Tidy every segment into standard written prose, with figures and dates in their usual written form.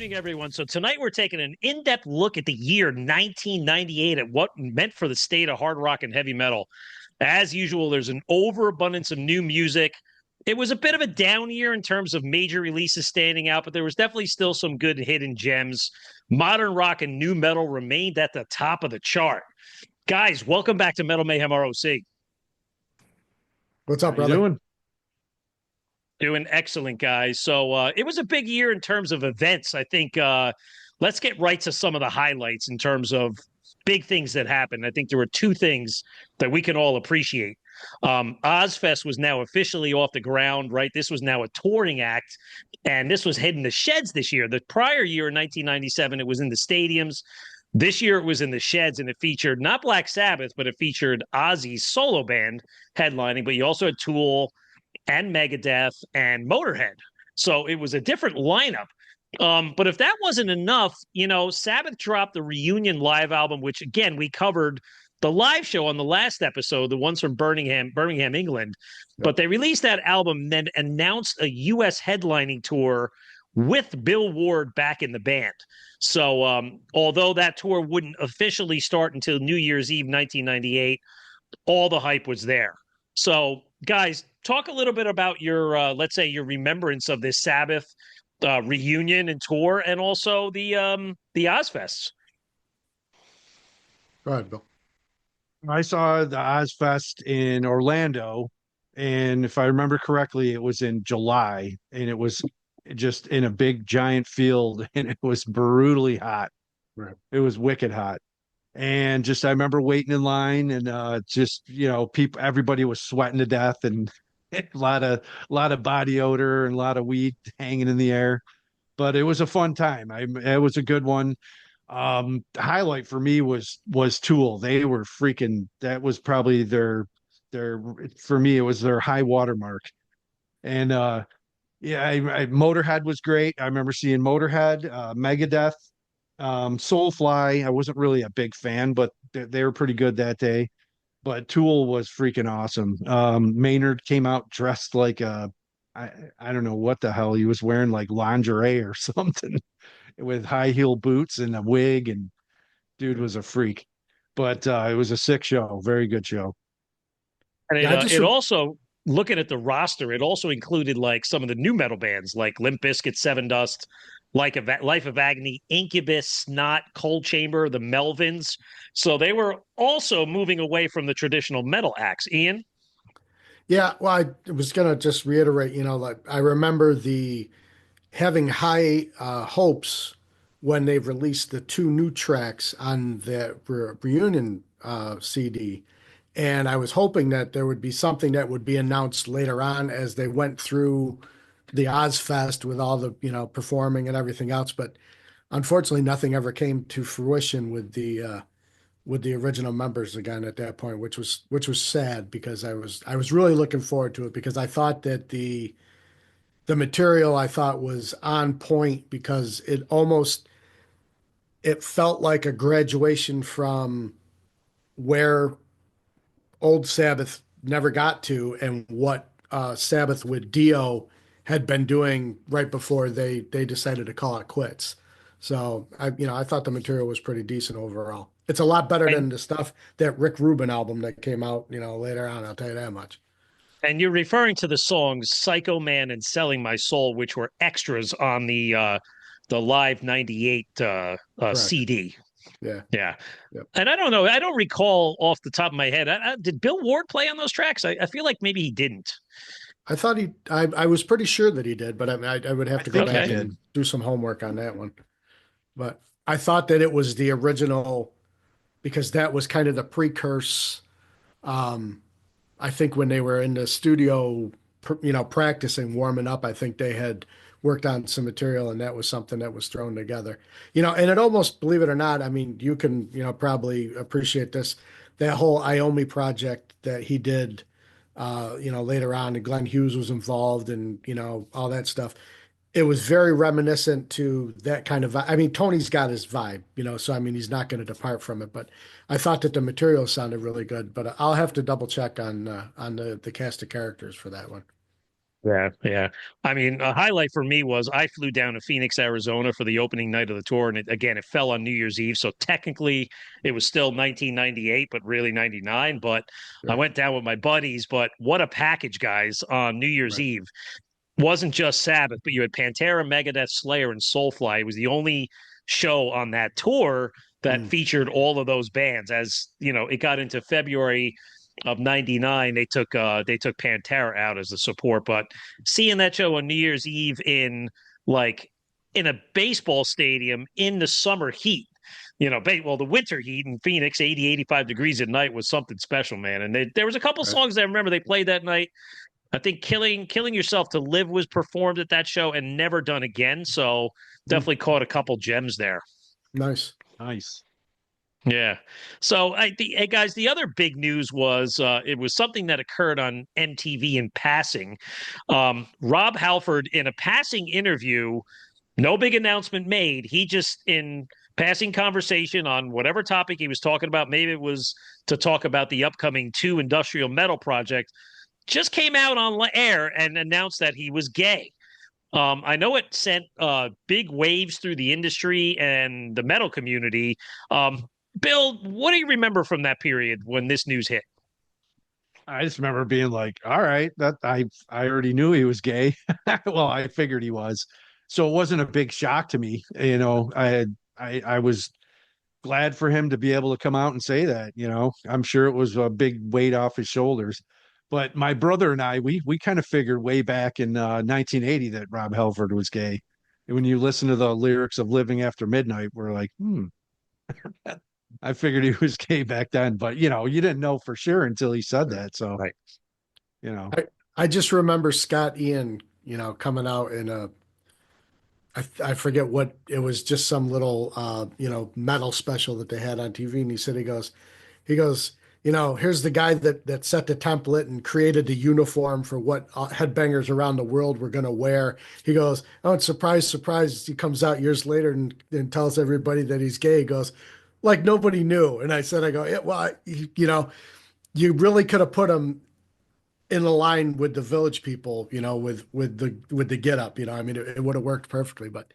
evening, everyone. So tonight we're taking an in-depth look at the year 1998 at what meant for the state of hard rock and heavy metal. As usual, there's an overabundance of new music. It was a bit of a down year in terms of major releases standing out, but there was definitely still some good hidden gems. Modern rock and new metal remained at the top of the chart. Guys, welcome back to Metal Mayhem ROC. What's up, How you brother? doing? Doing excellent, guys. So it was a big year in terms of events. I think let's get right to some of the highlights in terms of big things that happened. I think there were two things that we can all appreciate. Ozzfest was now officially off the ground, right? This was now a touring act, and this was hitting the sheds this year. The prior year, in 1997, it was in the stadiums. This year, it was in the sheds, and it featured not Black Sabbath, but it featured Ozzy's solo band headlining, but you also had Tool and Megadeth and Motorhead. So it was a different lineup. But if that wasn't enough, Sabbath dropped the Reunion live album, which again, we covered the live show on the last episode, the ones from Birmingham, England. Yep. But they released that album and then announced a U.S. headlining tour with Bill Ward back in the band. So although that tour wouldn't officially start until New Year's Eve, 1998, all the hype was there. So guys, talk a little bit about your, let's say, your remembrance of this Sabbath reunion and tour, and also the Ozzfests. Go ahead, Bill. I saw the Ozzfest in Orlando, and if I remember correctly, it was in July, and it was just in a big giant field, and it was brutally hot. Right. It was wicked hot. And just I remember waiting in line, and people, everybody was sweating to death, and a lot of body odor and a lot of weed hanging in the air. But it was a fun time. It was a good one. The highlight for me was Tool. They were freaking. That was probably their for me. It was their high watermark. And Motorhead was great. I remember seeing Motorhead, Megadeth. Soulfly, I wasn't really a big fan, but they were pretty good that day. But Tool was freaking awesome. Maynard came out dressed like I don't know what the hell he was wearing, like lingerie or something, with high heel boots and a wig, and dude was a freak. But it was a sick show, very good show. And it also, looking at the roster, it also included like some of the new metal bands like Limp Bizkit, Seven Dust, like Life of Agony, Incubus, Snot, Cold Chamber, the Melvins. So they were also moving away from the traditional metal acts. Ian? Yeah, well, I was going to just reiterate, like I remember having high hopes when they released the two new tracks on the reunion CD. And I was hoping that there would be something that would be announced later on as they went through the Ozzfest with all the, performing and everything else. But unfortunately, nothing ever came to fruition with the original members again at that point, which was sad, because I was really looking forward to it, because I thought that the material I thought was on point, because it felt like a graduation from where old Sabbath never got to, and what Sabbath with Dio had been doing right before they decided to call it quits. So I thought the material was pretty decent overall. It's a lot better than the stuff, that Rick Rubin album that came out, later on. I'll tell you that much. And you're referring to the songs Psycho Man and Selling My Soul, which were extras on the live 98 CD. Yeah. Yeah. Yep. And I don't know. I don't recall off the top of my head. Did Bill Ward play on those tracks? I feel like maybe he didn't. I thought I was pretty sure that he did, but I would have to go back and do some homework on that one. But I thought that it was the original, because that was kind of the precursor. I think when they were in the studio, practicing, warming up, I think they had worked on some material, and that was something that was thrown together. And it almost, believe it or not, I mean, you can, probably appreciate this, that whole Iommi project that he did, later on, and Glenn Hughes was involved, and, all that stuff. It was very reminiscent to that kind of, I mean, Tony's got his vibe, so I mean, he's not going to depart from it, but I thought that the material sounded really good. But I'll have to double check on the cast of characters for that one. Yeah, yeah. I mean, a highlight for me was I flew down to Phoenix, Arizona for the opening night of the tour. And again, it fell on New Year's Eve. So technically it was still 1998, but really 99. But I Sure. went down with my buddies. But what a package, guys, on New Year's Right. Eve. Wasn't just Sabbath, but you had Pantera, Megadeth, Slayer, and Soulfly. It was the only show on that tour that Mm, featured all of those bands. As you know, it got into February of '99. They took Pantera out as the support, but seeing that show on New Year's Eve like in a baseball stadium in the summer heat. Well, the winter heat in Phoenix, 80, 85 degrees at night was something special, man. And there was a couple right. songs that I remember they played that night. I think Killing Yourself to Live was performed at that show and never done again. So Mm, definitely caught a couple gems there. nice. Nice. Yeah. So hey guys, the other big news was it was something that occurred on MTV in passing. Rob Halford in a passing interview, no big announcement made. He just in passing conversation on whatever topic he was talking about, maybe it was to talk about the upcoming 2 industrial metal project, just came out on air and announced that he was gay. I know it sent big waves through the industry and the metal community. Bill, what do you remember from that period when this news hit? I just remember being like, all right, that I already knew he was gay. Well, I figured he was. So it wasn't a big shock to me. I was glad for him to be able to come out and say that. I'm sure it was a big weight off his shoulders. But my brother and I, we kind of figured way back in 1980 that Rob Halford was gay. And when you listen to the lyrics of Living After Midnight, we're like, I figured he was gay back then, but you didn't know for sure until he said that. So, Right. you know, I just remember Scott Ian, coming out in I forget what it was, just some little metal special that they had on TV, and he said he goes, here's the guy that set the template and created the uniform for what headbangers around the world were going to wear. He goes, oh, and surprise, surprise, he comes out years later and tells everybody that he's gay. He goes, like nobody knew. And I go, yeah, well, you really could have put him in a line with the Village People, with the get up, I mean, it would have worked perfectly. But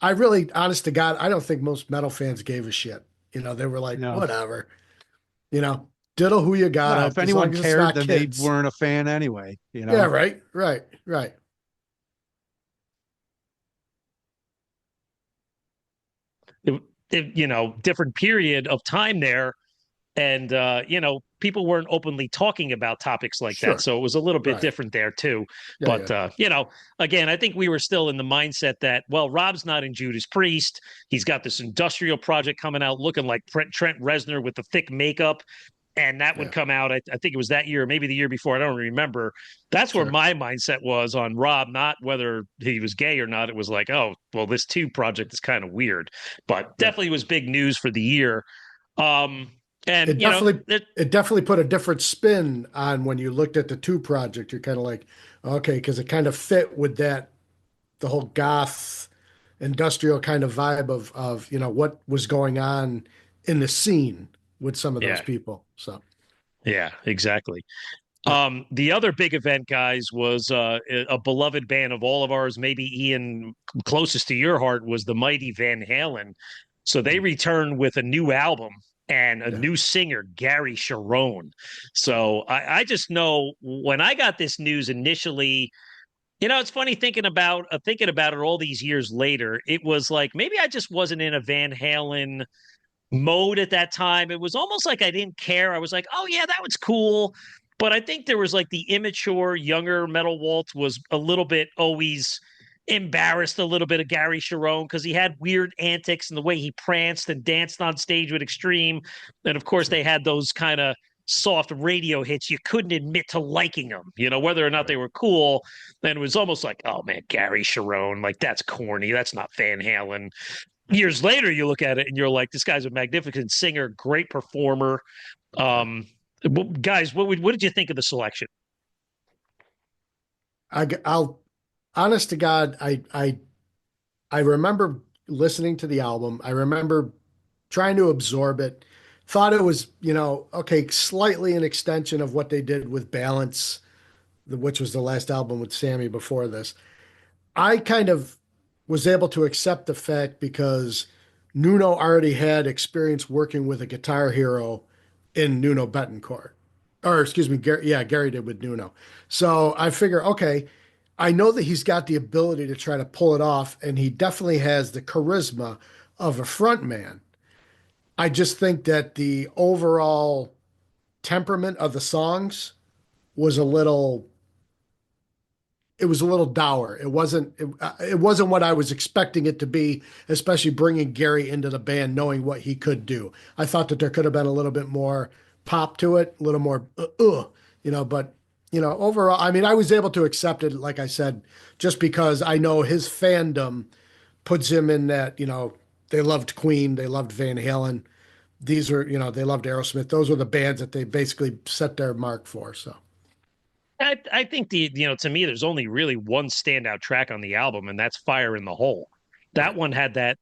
I really, honest to God, I don't think most metal fans gave a shit. They were like, no, whatever, you know, diddle who you no. gotta, If as anyone long as it's cared, not then they kids. weren't a fan anyway. Yeah, right, right, right. Different period of time there. And, people weren't openly talking about topics like that. Sure. So it was a little bit Right. different there, too. Yeah, But, yeah. again, I think we were still in the mindset that, well, Rob's not in Judas Priest. He's got this industrial project coming out looking like Trent Reznor with the thick makeup. And that would Yeah. come out, I think it was that year, maybe the year before. I don't remember. That's where Sure. my mindset was on Rob, not whether he was gay or not. It was like, oh, well, this 2 project is kind of weird, but Yeah. definitely was big news for the year. Um, and It definitely it definitely put a different spin on when you looked at the two project. You're kind of like, okay, because it kind of fit with the whole goth industrial kind of vibe of what was going on in the scene with some of those yeah, people. So yeah, exactly. yeah. The other big event, guys, was a beloved band of all of ours, maybe Ian, closest to your heart, was the mighty Van Halen. So they Mm, returned with a new album and a yeah. new singer, Gary Cherone. So I just know when I got this news initially, it's funny thinking about it all these years later. It was like maybe I just wasn't in a Van Halen mode at that time. It was almost like I didn't care. I was like, oh yeah, that was cool. But I think there was like the immature, younger Metal Waltz was a little bit always embarrassed a little bit of Gary Cherone because he had weird antics and the way he pranced and danced on stage with Extreme. And of course, Sure. they had those kind of soft radio hits. You couldn't admit to liking them, whether or not they Right. were cool. Then it was almost like, oh man, Gary Cherone, like that's corny. That's not Van Halen. Years later, you look at it and you're like, this guy's a magnificent singer, great performer. Yeah. Um, guys, what did you think of the selection? I'll honest to God, I remember listening to the album. I remember trying to absorb it. Thought it was, okay, slightly an extension of what they did with Balance, which was the last album with Sammy before this. I kind of was able to accept the fact because Nuno already had experience working with a guitar hero in Nuno Bettencourt. Or excuse me, Gary did with Nuno. So I figure, okay, I know that he's got the ability to try to pull it off, and he definitely has the charisma of a front man. I just think that the overall temperament of the songs was a little it was a little dour. It wasn't what I was expecting it to be, especially bringing Gary into the band, knowing what he could do. I thought that there could have been a little bit more pop to it, a little more, but overall, I mean, I was able to accept it, like I said, just because I know his fandom puts him in that, they loved Queen, they loved Van Halen. These are, they loved Aerosmith. Those were the bands that they basically set their mark for. So. I think to me, there's only really one standout track on the album, and that's Fire in the Hole. That one had that,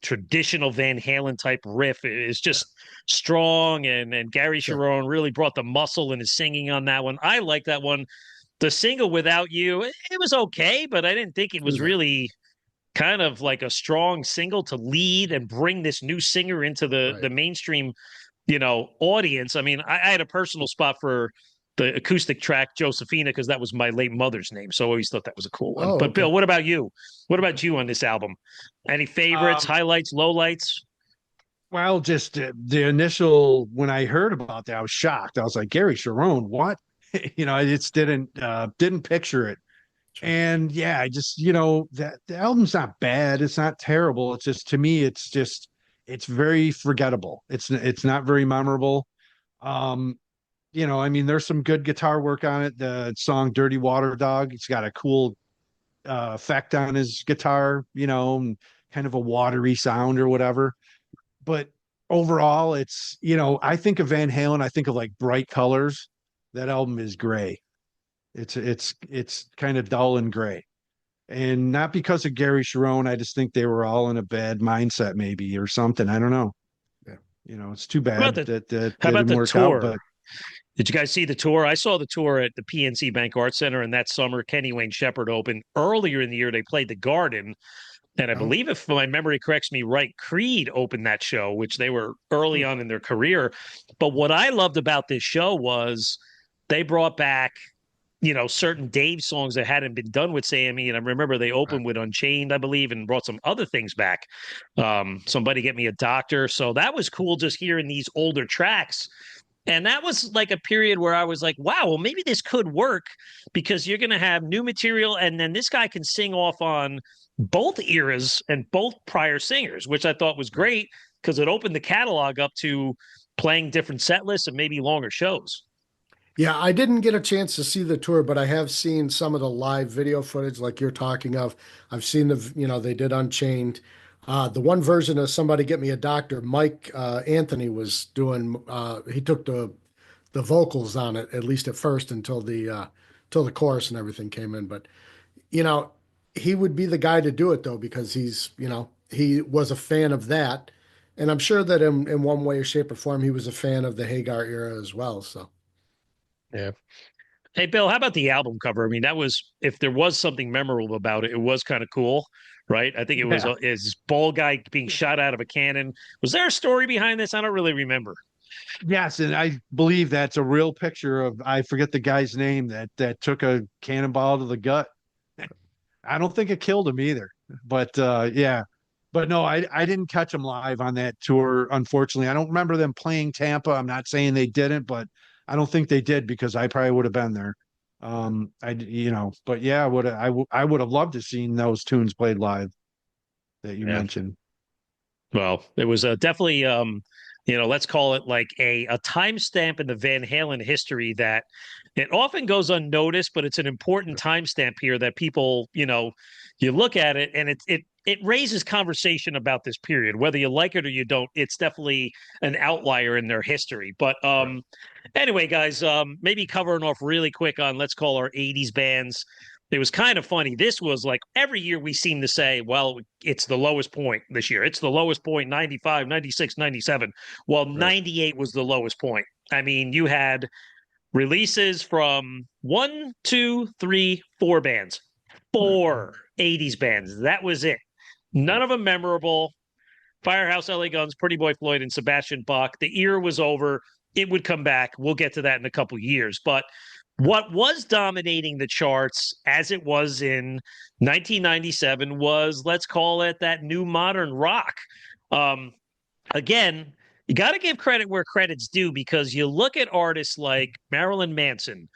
traditional Van Halen type riff. It's just strong, and Gary Cherone really brought the muscle in his singing on that one. I like that one. The single Without You, it was okay, but I didn't think it was really kind of like a strong single to lead and bring this new singer into the mainstream, audience. I mean, I had a personal spot for the acoustic track Josephina because that was my late mother's name, so I always thought that was a cool one. But Bill, what about you? What about you on this album? Any favorites, highlights, lowlights? Well, just the initial when I heard about that, I was shocked. I was like, Gary Cherone, what? I just didn't picture it. And yeah, I just that the album's not bad. It's not terrible. It's just, to me, it's very forgettable. It's not very memorable. I mean, there's some good guitar work on it. The song Dirty Water Dog, it's got a cool effect on his guitar, and kind of a watery sound or whatever. But overall, it's, I think of Van Halen, I think of like Bright Colors. That album is gray. It's kind of dull and gray. And not because of Gary Cherone, I just think they were all in a bad mindset maybe or something. I don't know. Yeah. It's too bad that didn't work out, but did you guys see the tour? I saw the tour at the PNC Bank Arts Center, and that summer, Kenny Wayne Shepherd opened. Earlier in the year, they played the Garden, and I believe, if my memory corrects me right, Creed opened that show, which they were early on in their career. But what I loved about this show was they brought back, certain Dave songs that hadn't been done with Sammy, and I remember they opened with Unchained, I believe, and brought some other things back. Somebody Get Me a Doctor. So that was cool, just hearing these older tracks. And that was like a period where I was like, wow, well, maybe this could work because you're going to have new material. And then this guy can sing off on both eras and both prior singers, which I thought was great because it opened the catalog up to playing different set lists and maybe longer shows. Yeah, I didn't get a chance to see the tour, but I have seen some of the live video footage like you're talking of. I've seen they did Unchained. The one version of Somebody Get Me a Doctor, Mike Anthony was doing, he took the vocals on it, at least at first, until the chorus and everything came in. But, he would be the guy to do it, though, because he was a fan of that. And I'm sure that in one way or shape or form, he was a fan of the Hagar era as well. So, yeah. Hey, Bill, how about the album cover? I mean, if there was something memorable about it, it was kind of cool, right? I think it was his bald guy being shot out of a cannon. Was there a story behind this? I don't really remember. Yes, and I believe that's a real picture of, I forget the guy's name, that took a cannonball to the gut. I don't think it killed him either, but yeah. But no, I didn't catch them live on that tour, unfortunately. I don't remember them playing Tampa. I'm not saying they didn't, but I don't think they did because I probably would have been there. But yeah, I would have loved to seen those tunes played live that you mentioned. Well, it was definitely, let's call it like a timestamp in the Van Halen history that it often goes unnoticed, but it's an important timestamp here that people, you look at it and it raises conversation about this period, whether you like it or you don't. It's definitely an outlier in their history. But anyway, guys, maybe covering off really quick on, let's call our 80s bands. It was kind of funny. This was like every year we seem to say, well, it's the lowest point this year. It's the lowest point, 95, 96, 97. Well, 98 was the lowest point. I mean, you had releases from 1, 2, 3, 4 bands. 4 80s bands. That was it. None of them memorable. Firehouse, LA Guns, Pretty Boy Floyd, and Sebastian Bach. The era was over. It would come back. We'll get to that in a couple years. But what was dominating the charts as it was in 1997 was, let's call it, that new modern rock. Again, you got to give credit where credit's due, because you look at artists like Marilyn Manson,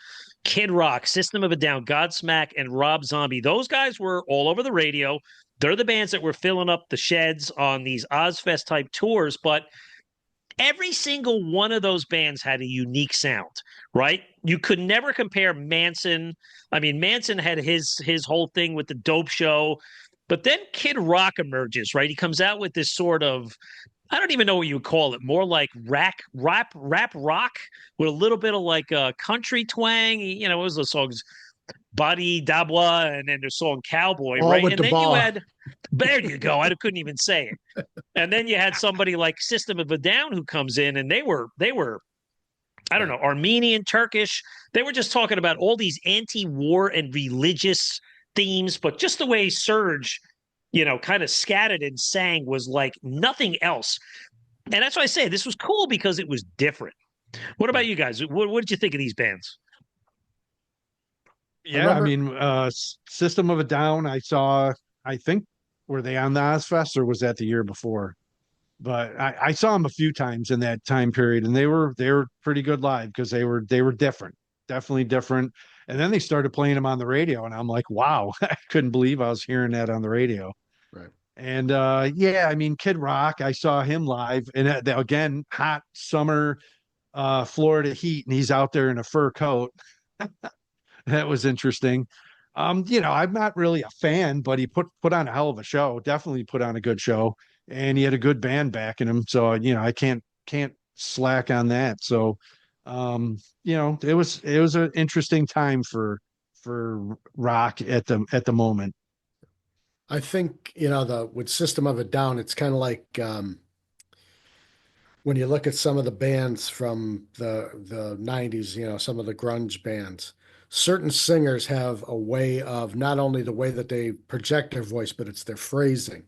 Kid Rock, System of a Down, Godsmack, and Rob Zombie. Those guys were all over the radio. They're the bands that were filling up the sheds on these Ozzfest type tours, but every single one of those bands had a unique sound, right? You could never compare Manson. I mean, Manson had his whole thing with the Dope Show, but then Kid Rock emerges, right? He comes out with this sort of, I don't even know what you would call it, more like rap rock with a little bit of like a country twang. You know, what was the songs? Buddy Dabwa, and then the song Cowboy, all right? with And the then ball. you had, there you go. I couldn't even say it. And then you had somebody like System of a Down who comes in, and they were, I don't know, Armenian, Turkish. They were just talking about all these anti-war and religious themes, but just the way Serge, you know, kind of scattered and sang was like nothing else. And that's why I say this was cool, because it was different. What about you guys? What did you think of these bands? Yeah, I mean, System of a Down, I think, were they on the Ozzfest, or was that the year before? But I saw them a few times in that time period, and they were pretty good live, because they were different, definitely different. And then they started playing them on the radio, and I'm like, wow, I couldn't believe I was hearing that on the radio. Right. And yeah, I mean, Kid Rock, I saw him live, and again, hot summer Florida heat, and he's out there in a fur coat. That was interesting. You know, I'm not really a fan, but he put on a hell of a show. Definitely put on a good show, and he had a good band backing him. So, you know, I can't slack on that. So, you know, it was an interesting time for rock at the moment. I think, you know, with System of a Down, it's kind of like when you look at some of the bands from the 90s, you know, some of the grunge bands, certain singers have a way of not only the way that they project their voice, but it's their phrasing.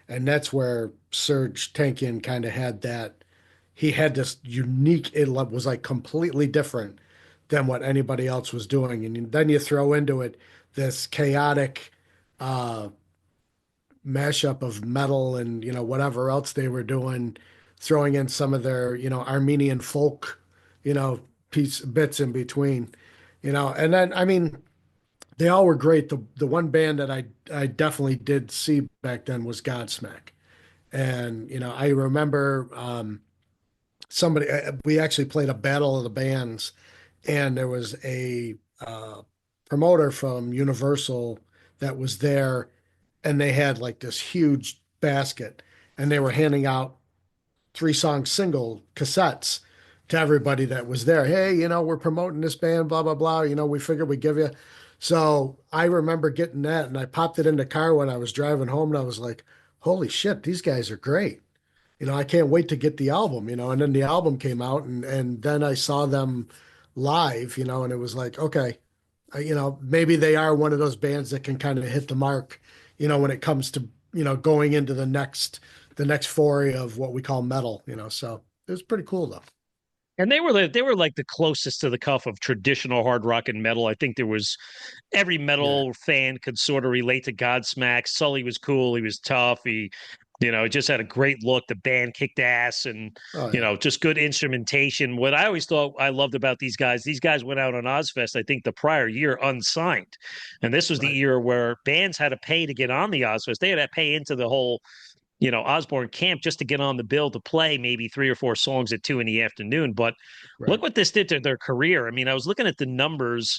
And that's where Serge Tankian kind of had that. He had this unique, it was like completely different than what anybody else was doing. And then you throw into it this chaotic uh, mashup of metal and, you know, whatever else they were doing, throwing in some of their, you know, Armenian folk, you know, bits in between, you know. And then, I mean, they all were great. The one band that I definitely did see back then was Godsmack. And, you know, I remember somebody, we actually played a battle of the bands, and there was a promoter from Universal that was there, and they had like this huge basket, and they were handing out 3-song single cassettes to everybody that was there. Hey, you know, we're promoting this band, blah, blah, blah. You know, we figured we'd give you. So I remember getting that, and I popped it in the car when I was driving home, and I was like, holy shit, these guys are great. You know, I can't wait to get the album, you know. And then the album came out, and then I saw them live, you know, and it was like, okay, you know, maybe they are one of those bands that can kind of hit the mark, you know, when it comes to, you know, going into the next foray of what we call metal, you know. So it was pretty cool though. And they were like the closest to the cuff of traditional hard rock and metal. I think there was every metal fan could sort of relate to Godsmack. Sully was cool. He was tough. He, you know, just had a great look. The band kicked ass, and you know, just good instrumentation. What I always thought I loved about these guys went out on Ozzfest, I think the prior year, unsigned. And this was the year where bands had to pay to get on the Ozzfest. They had to pay into the whole, you know, Osbourne camp just to get on the bill to play maybe 3 or 4 songs at 2 PM. But look what this did to their career. I mean, I was looking at the numbers,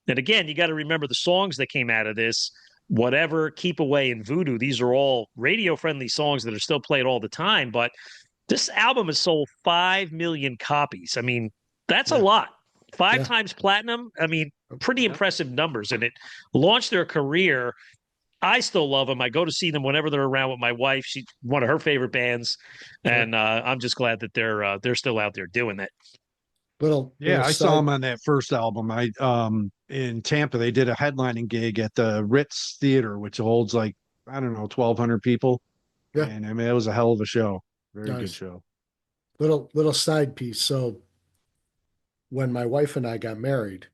and again, you got to remember the songs that came out of this. Whatever, Keep Away, and Voodoo, these are all radio-friendly songs that are still played all the time. But this album has sold 5 million copies. I mean, that's a lot. 5 times platinum. I mean, pretty impressive numbers. And it launched their career. I still love them. I go to see them whenever they're around with my wife. She's one of her favorite bands, and I'm just glad that they're still out there doing that. little Yeah, I saw side. him on that first album. I in Tampa, they did a headlining gig at the Ritz Theater, which holds like, I don't know, 1,200 people. Yeah, And I mean, it was a hell of a show. Very good nice. show. Little side piece. So when my wife and I got married,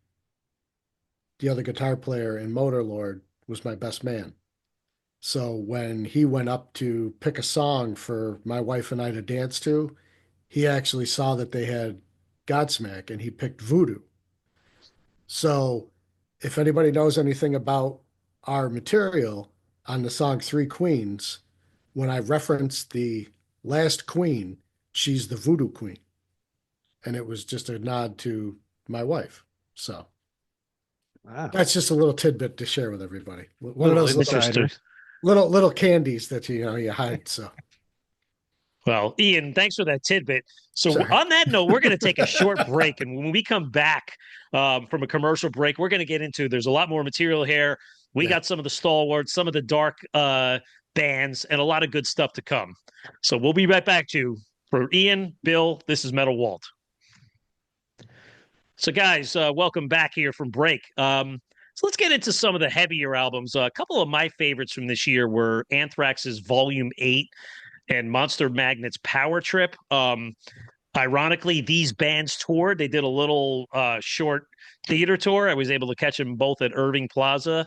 the other guitar player in Motorlord was my best man. So when he went up to pick a song for my wife and I to dance to, he actually saw that they had Godsmack and he picked Voodoo. So if anybody knows anything about our material on the song Three Queens, when I referenced the last queen, she's the Voodoo Queen. And it was just a nod to my wife. So Wow. that's just a little tidbit to share with everybody. One of Little those Interesting. insider. little candies that you hide. So Well, Ian, thanks for that tidbit. So, sorry. on that note, we're going to take a short break. And when we come back from a commercial break, we're going to get into there's a lot more material here. We Yeah. got some of the stalwarts, some of the dark bands, and a lot of good stuff to come. So, we'll be right back to you. For Ian, Bill, this is Metal Walt. So, guys, welcome back here from break. So let's get into some of the heavier albums. A couple of my favorites from this year were Anthrax's Volume 8 and Monster Magnet's Power Trip. Ironically, these bands toured. They did a little short theater tour. I was able to catch them both at Irving Plaza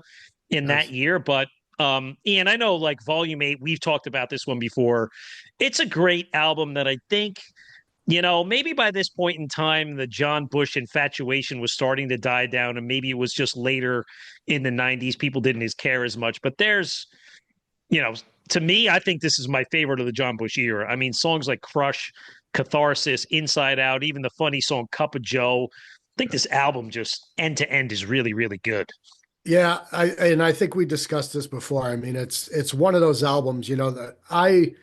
in that Nice. year. But Ian, I know like Volume 8, we've talked about this one before. It's a great album that I think, maybe by this point in time, the John Bush infatuation was starting to die down, and maybe it was just later in the 90s, people didn't as care as much. But there's, you know, to me, I think this is my favorite of the John Bush era. I mean, songs like Crush, Catharsis, Inside Out, even the funny song Cup of Joe. I think this album just end to end is really, really good. Yeah, I think we discussed this before. I mean, it's one of those albums, that I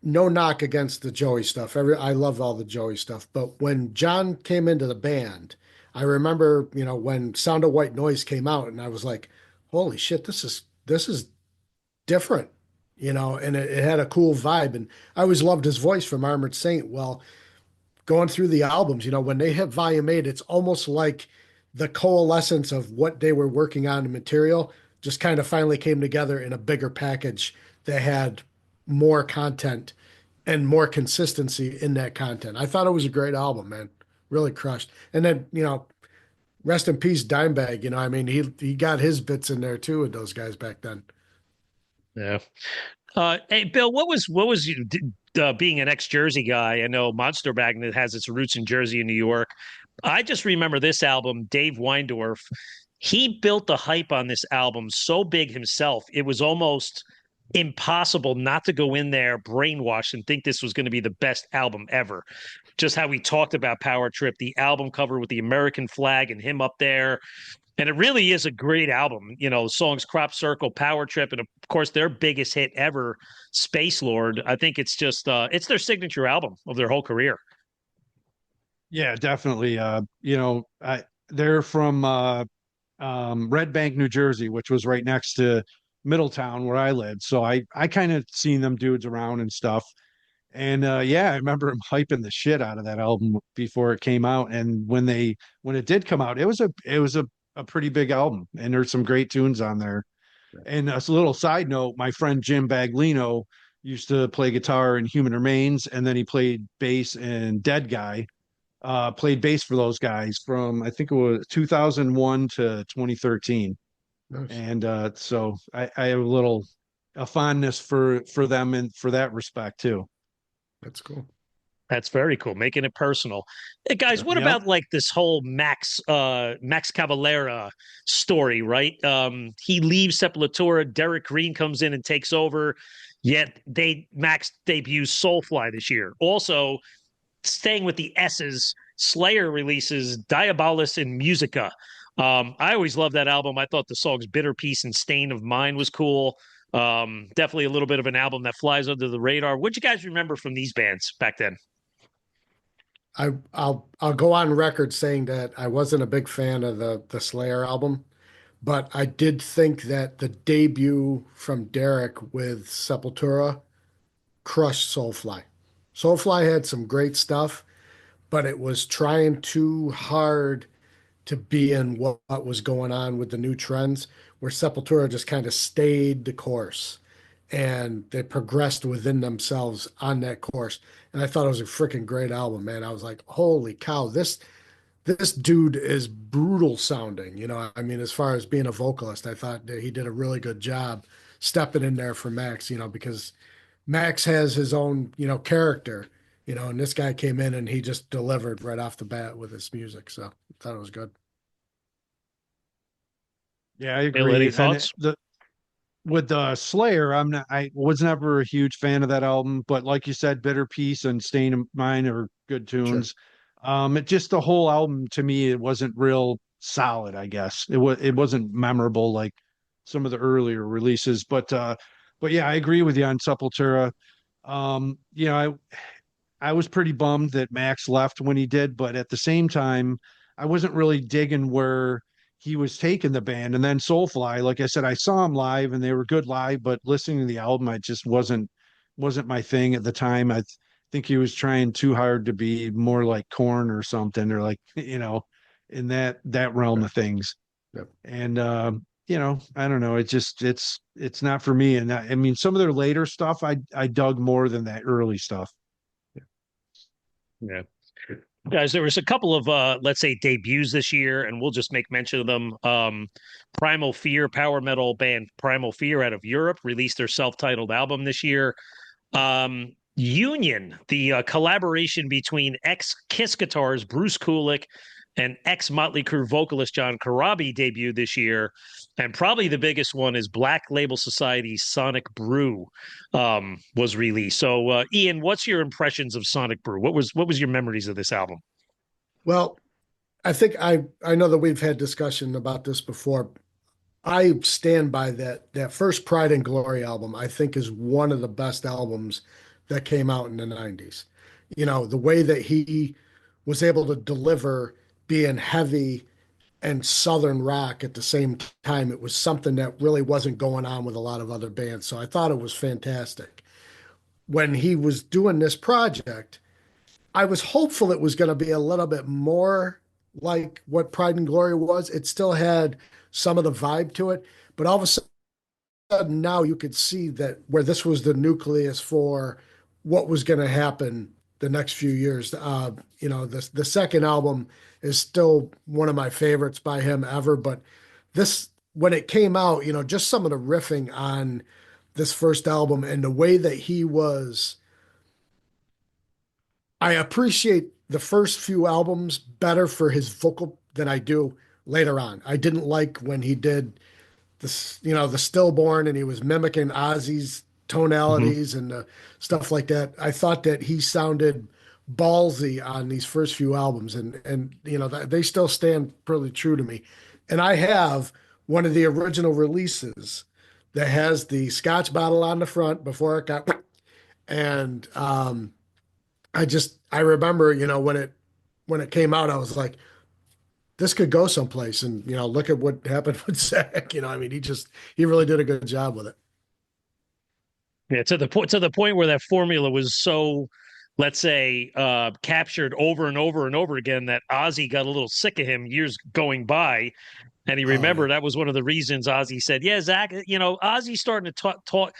no knock against the Joey stuff. I love all the Joey stuff, but when John came into the band, I remember, when Sound of White Noise came out, and I was like, "Holy shit, this is different," and it had a cool vibe, and I always loved his voice from Armored Saint. Well, going through the albums, when they hit Volume 8, it's almost like the coalescence of what they were working on in material just kind of finally came together in a bigger package that had more content and more consistency in that content. I thought it was a great album, man. Really crushed. And then, rest in peace, Dimebag. I mean, he got his bits in there too with those guys back then. Yeah. Hey, Bill, what was you being an ex-Jersey guy? I know Monster Magnet has its roots in Jersey and New York. I just remember this album, Dave Weindorf. He built the hype on this album so big himself, it was almost impossible not to go in there brainwashed and think this was going to be the best album ever. Just how we talked about Power Trip, the album cover with the American flag and him up there. And it really is a great album. Songs Crop Circle, Power Trip, and of course their biggest hit ever, Space Lord. I think it's just it's their signature album of their whole career. Yeah, definitely. They're from Red Bank, New Jersey, which was right next to Middletown where I lived. So I kind of seen them dudes around and stuff. And yeah, I remember him hyping the shit out of that album before it came out. And when it did come out, it was a pretty big album, and there's some great tunes on there. And a little side note, my friend Jim Baglino used to play guitar in Human Remains, and then he played bass in Dead Guy. Played bass for those guys from I think it was 2001 to 2013. Nice. And so I have a fondness for them and for that respect too. That's cool. That's very cool, making it personal. Hey, guys, what Yep. about like this whole Max Cavalera story, right? He leaves Sepultura, Derek Green comes in and takes over, yet Max debuts Soulfly this year. Also, staying with the S's, Slayer releases Diabolus in Musica. I always loved that album. I thought the songs Bitter Peace and Stain of Mine was cool. Definitely a little bit of an album that flies under the radar. What'd you guys remember from these bands back then? I'll go on record saying that I wasn't a big fan of the Slayer album, but I did think that the debut from Derek with Sepultura crushed Soulfly. Soulfly had some great stuff, but it was trying too hard to be in what was going on with the new trends, where Sepultura just kind of stayed the course and they progressed within themselves on that course. And I thought it was a freaking great album, man. I was like, holy cow, this dude is brutal sounding. I mean, as far as being a vocalist, I thought that he did a really good job stepping in there for Max, because Max has his own, character, and this guy came in and he just delivered right off the bat with his music. So I thought it was good. Yeah, I Bill, any agree. And thoughts? with Slayer, I was never a huge fan of that album, but like you said, Bitter Peace and Stain of Mine are good Sure. tunes. It just the whole album to me, it wasn't real solid, I guess. It wasn't memorable like some of the earlier releases, but yeah, I agree with you on Sepultura. You know, I was pretty bummed that Max left when he did, but at the same time, I wasn't really digging where he was taking the band. And then Soulfly, like I said, I saw him live and they were good live, but listening to the album, I just wasn't my thing at the time. think he was trying too hard to be more like Korn or something, or like, in that realm Sure. of things. Yep. And I don't know. It's not for me. And I mean, some of their later stuff I dug more than that early stuff. Yeah. Guys, there was a couple of let's say debuts this year, and we'll just make mention of them. Primal Fear, power metal band Primal Fear out of Europe, released their self-titled album this year. Union, the collaboration between ex-Kiss guitars Bruce Kulick and ex-Motley Crue vocalist John Corabi, debuted this year. And probably the biggest one is Black Label Society's Sonic Brew was released. So, Ian, what's your impressions of Sonic Brew? What was your memories of this album? Well, I think I know that we've had discussion about this before. I stand by that first Pride and Glory album. I think is one of the best albums that came out in the 90s. The way that he was able to deliver being heavy and southern rock at the same time, it was something that really wasn't going on with a lot of other bands. So I thought it was fantastic. When he was doing this project, I was hopeful it was going to be a little bit more like what Pride and Glory was. It still had some of the vibe to it, but all of a sudden now you could see that where this was the nucleus for what was going to happen the next few years. The second album is still one of my favorites by him ever, but this when it came out, just some of the riffing on this first album and the way that he was I appreciate the first few albums better for his vocal than I do later on. I didn't like when he did this, the Stillborn and he was mimicking Ozzy's Mm-hmm. tonalities and stuff like that. I thought that he sounded ballsy on these first few albums, and they still stand pretty true to me. And I have one of the original releases that has the Scotch bottle on the front before it got, and I remember, when it came out, I was like, this could go someplace. And, look at what happened with Zach. I mean, he really did a good job with it. Yeah, to the point where that formula was so, let's say, captured over and over and over again that Ozzy got a little sick of him years going by. And he Oh yeah. remembered that was one of the reasons Ozzy said, yeah, Zach, Ozzy's starting to talk,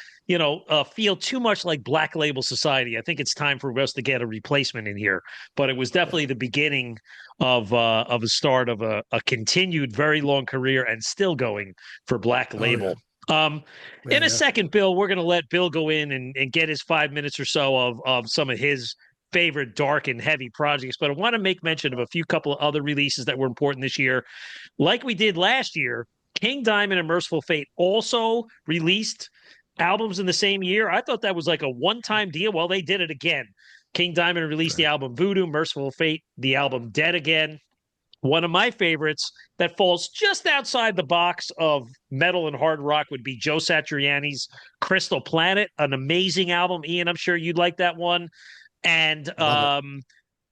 feel too much like Black Label Society. I think it's time for us to get a replacement in here. But it was definitely the beginning of a start of a continued very long career and still going for Black Oh yeah. Label. In a Yeah. second, Bill, we're going to let Bill go in and get his 5 minutes or so of some of his favorite dark and heavy projects. But I want to make mention of a few couple of other releases that were important this year. Like we did last year, King Diamond and Merciful Fate also released albums in the same year. I thought that was like a one-time deal. Well, they did it again. King Diamond released the Right. album Voodoo, Merciful Fate, the album Dead Again. One of my favorites that falls just outside the box of metal and hard rock would be Joe Satriani's Crystal Planet, an amazing album. Ian, I'm sure you'd like that one. And Love it.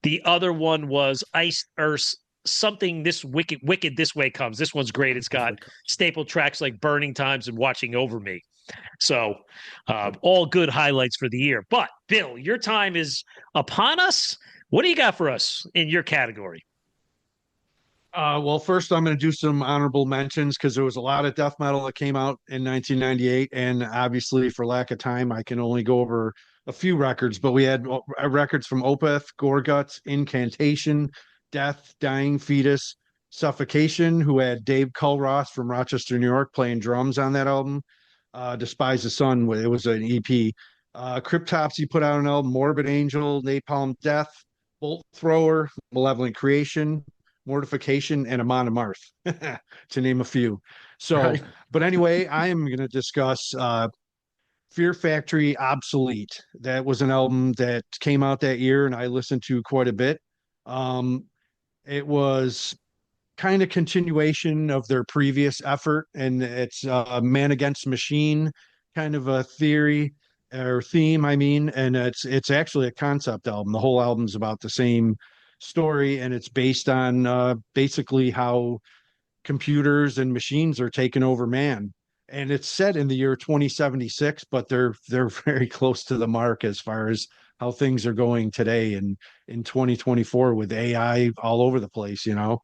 the other one was Ice Earth, something this wicked this way comes. This one's great. It's got staple tracks like Burning Times and Watching Over Me. So all good highlights for the year. But Bill, your time is upon us. What do you got for us in your category? Well, first I'm going to do some honorable mentions because there was a lot of death metal that came out in 1998, and obviously, for lack of time, I can only go over a few records. But we had records from Opeth, Gorguts, Incantation, Death, Dying Fetus, Suffocation, who had Dave Culross from Rochester, New York, playing drums on that album. Despise the Sun, it was an EP. Cryptopsy put out an album, Morbid Angel, Napalm Death, Bolt Thrower, Malevolent Creation, Mortification, and Amon Amarth, to name a few. So, right. But anyway, I am going to discuss Fear Factory Obsolete. That was an album that came out that year, and I listened to quite a bit. It was kind of continuation of their previous effort, and it's Man Against Machine kind of a theory or theme, I mean, and it's actually a concept album. The whole album's about the same story, and it's based on basically how computers and machines are taking over man. And it's set in the year 2076, but they're very close to the mark as far as how things are going today and in 2024 with AI all over the place, you know.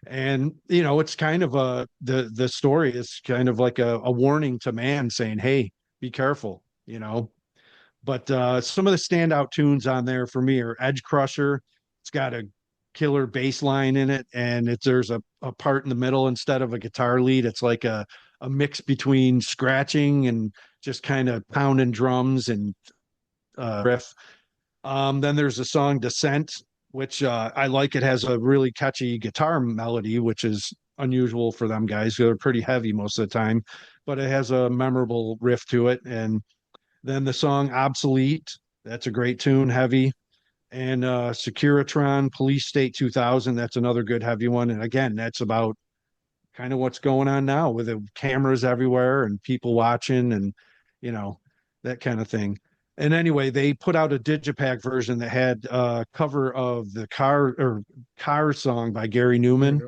And it's kind of the story is kind of like a warning to man saying, hey, be careful, But some of the standout tunes on there for me are Edge Crusher. It's got a killer bass line in it, and there's a part in the middle instead of a guitar lead. It's like a mix between scratching and just kind of pounding drums and riff. Then there's a song Descent, which I like. It has a really catchy guitar melody, which is unusual for them guys. They're pretty heavy most of the time, but it has a memorable riff to it. And then the song Obsolete, that's a great tune, heavy. And Secure-a-Tron, Police State 2000, that's another good heavy one. And again, that's about kind of what's going on now with the cameras everywhere and people watching and, that kind of thing. And anyway, they put out a digipack version that had a cover of the Car song by Gary Newman.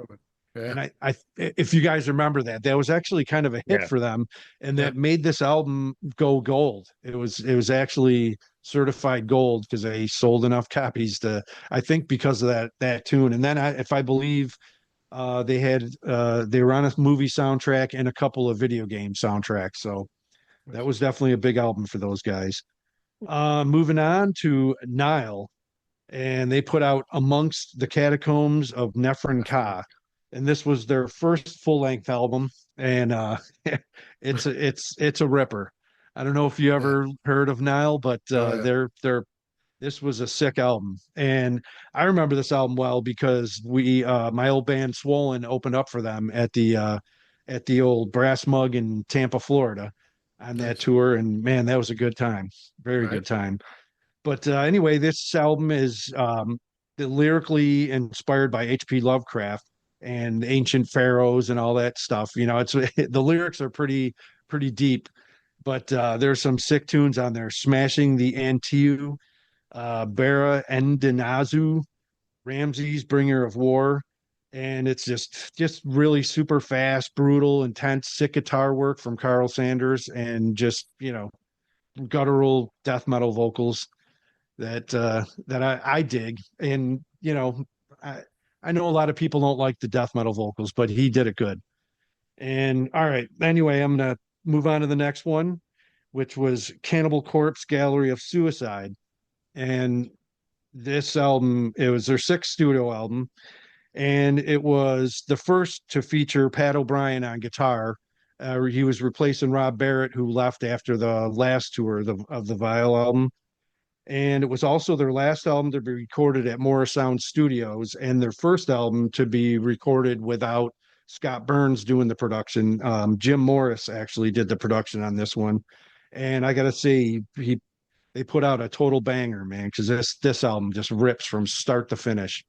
Yeah. And I if you guys remember that was actually kind of a hit for them, and that made this album go gold. It was actually certified gold because they sold enough copies I think because of that tune. And then if I believe they were on a movie soundtrack and a couple of video game soundtracks. So that was definitely a big album for those guys. Moving on to Nile, and they put out Amongst the Catacombs of Nephren-Ka. And this was their first full-length album, and it's a ripper. I don't know if you ever heard of Nile, but this was a sick album, and I remember this album well because my old band Swollen opened up for them at the old Brass Mug in Tampa, Florida, on that tour, and man, that was a good time, very good time. But anyway, this album is lyrically inspired by H.P. Lovecraft and ancient pharaohs and all that stuff. It's the lyrics are pretty deep, but there's some sick tunes on there. Smashing the Antiu, Bara Endinazu, Ramses, Bringer of War. And it's just really super fast, brutal, intense, sick guitar work from Carl Sanders, and just guttural death metal vocals that I dig. And I know a lot of people don't like the death metal vocals, but he did it good. And all right, anyway, I'm going to move on to the next one, which was Cannibal Corpse, Gallery of Suicide. And this album, it was their sixth studio album, and it was the first to feature Pat O'Brien on guitar. He was replacing Rob Barrett, who left after the last tour of the Vile album. And it was also their last album to be recorded at Morrisound Studios, and their first album to be recorded without Scott Burns doing the production. Jim Morris actually did the production on this one, and I gotta say, they put out a total banger, man, because this album just rips from start to finish.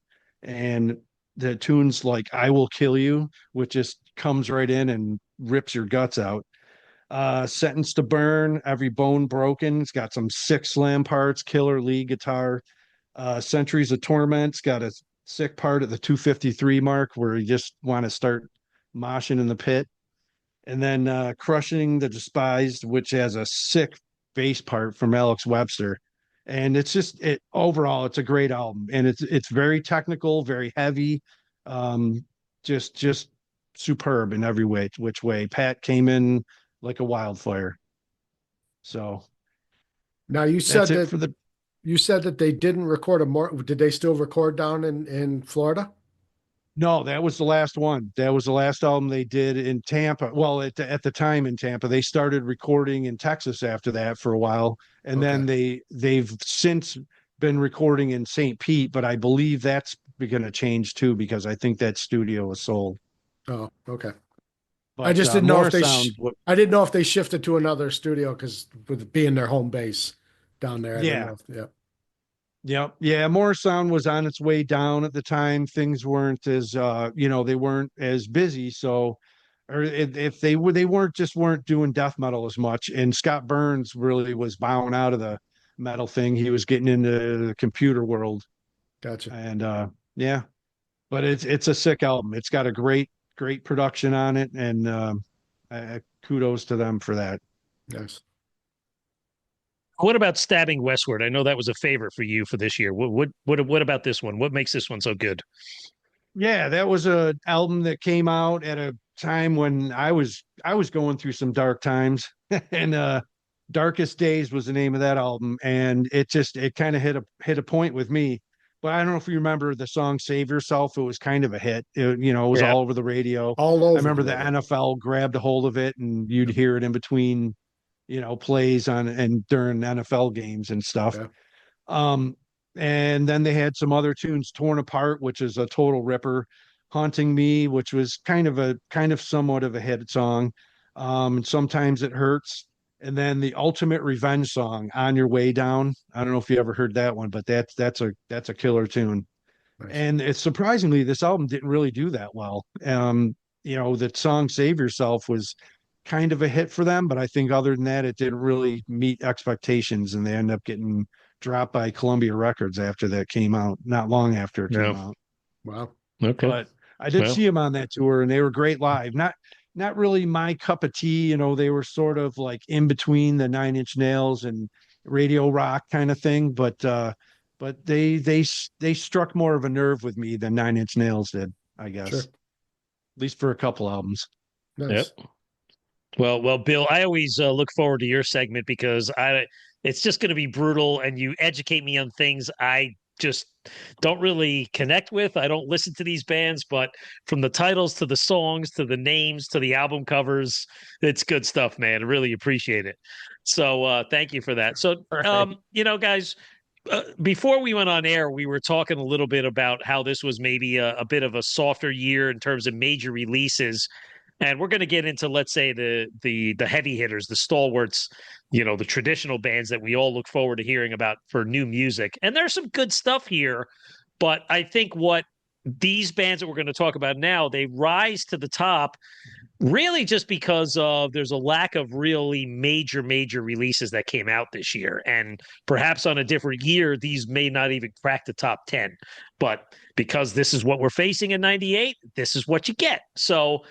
And the tunes like "I Will Kill You," which just comes right in and rips your guts out. Sentenced to Burn, Every Bone Broken. It's got some sick slam parts, killer lead guitar. Centuries of Torment's got a sick part at the 253 mark where you just want to start moshing in the pit. And then Crushing the Despised, which has a sick bass part from Alex Webster. And it's just overall, it's a great album, and it's very technical, very heavy, um, just superb in every way, which way. Pat came in like a wildfire. So Now you that's said it that for the. they didn't record a more. Did they still record down in Florida? No, that was the last one. That was the last album they did in Tampa. Well, at the time in Tampa, they started recording in Texas after that for a while, and Okay. then they've since been recording in St. Pete. But I believe that's going to change too because I think that studio was sold. Oh, okay. I But just didn't know if Morris they. Sound, I didn't know if they shifted to another studio because with being their home base down there, I didn't yeah, know. Yeah. yeah. Morris Sound was on its way down at the time. Things weren't as they weren't as busy. So or if they were, they weren't doing death metal as much. And Scott Burns really was bowing out of the metal thing. He was getting into the computer world, Gotcha. and yeah. But it's a sick album. It's got a great production on it, and kudos to them for that. Nice. What about Stabbing Westward? I know that was a favorite for you for this year. What about this one? What makes this one so good? Yeah, that was a album that came out at a time when I was going through some dark times, and Darkest Days was the name of that album, and it kind of hit a point with me. But I don't know if you remember the song "Save Yourself." It was kind of a hit. It was Yeah. all over the radio. All I over the remember the radio. NFL grabbed a hold of it, and you'd hear it in between, plays on and during NFL games and stuff. Yeah. Um, and then they had some other tunes, Torn Apart, which is a total ripper, Haunting Me, which was kind of somewhat of a hit song. And Sometimes It Hurts. And then the ultimate revenge song, On Your Way Down. I don't know if you ever heard that one, but that's a killer tune. Nice. And it's surprisingly, this album didn't really do that well. The song Save Yourself was kind of a hit for them, but I think other than that, it didn't really meet expectations, and they end up getting dropped by Columbia Records after that came out, not long after it came No. out. Wow. Okay. But I did Well, see them on that tour, and they were great live. Not really my cup of tea. They were sort of like in between the Nine Inch Nails and radio rock kind of thing, but they struck more of a nerve with me than Nine Inch Nails did, I guess. Sure. At least for a couple albums. yep. Nice. Well, Bill, I always look forward to your segment because it's just going to be brutal, and you educate me on things I just don't really connect with. I don't listen to these bands, but from the titles to the songs to the names to the album covers, it's good stuff, man. I really appreciate it. So thank you for that. So, Right. guys, before we went on air, we were talking a little bit about how this was maybe a bit of a softer year in terms of major releases. And we're going to get into, let's say, the heavy hitters, the stalwarts, the traditional bands that we all look forward to hearing about for new music. And there's some good stuff here, but I think what these bands that we're going to talk about now, they rise to the top really just because of there's a lack of really major releases that came out this year. And perhaps on a different year, these may not even crack the top 10. But because this is what we're facing in 98, this is what you get. So,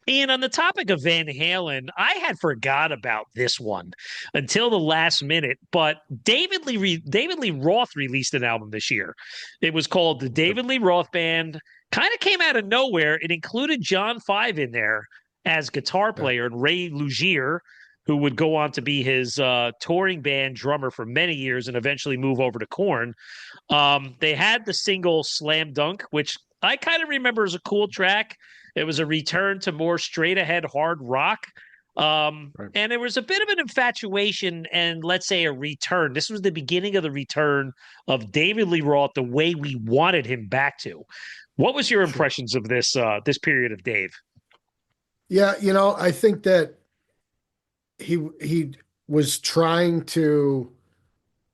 Ian, on the topic of Van Halen, I had forgot about this one until the last minute. But David Lee Roth released an album this year. It was called the David Lee Roth Band. Kind of came out of nowhere. It included John Five in there as guitar player and Ray Luzier, who would go on to be his touring band drummer for many years and eventually move over to Korn. They had the single Slam Dunk, which I kind of remember as a cool track. It was a return to more straight ahead hard rock. And there was a bit of an infatuation and let's say a return. This was the beginning of the return of David Lee Roth the way we wanted him back to. What was your impressions of this period of Dave? Yeah, I think that he was trying to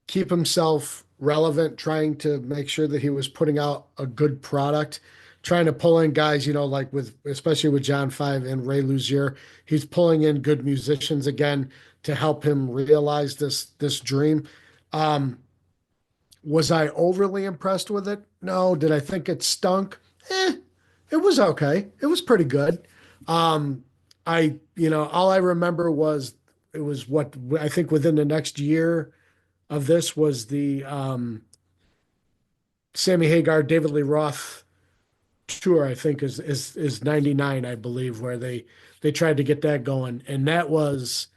keep himself relevant, trying to make sure that he was putting out a good product, trying to pull in guys, like especially with John Five and Ray Luzier, he's pulling in good musicians again to help him realize this dream. Was I overly impressed with it? No. Did I think it stunk? It was okay. It was pretty good. All I remember was it was what I think within the next year of this was the Sammy Hagar, David Lee Roth tour. I think is 99, I believe, where they tried to get that going, and that was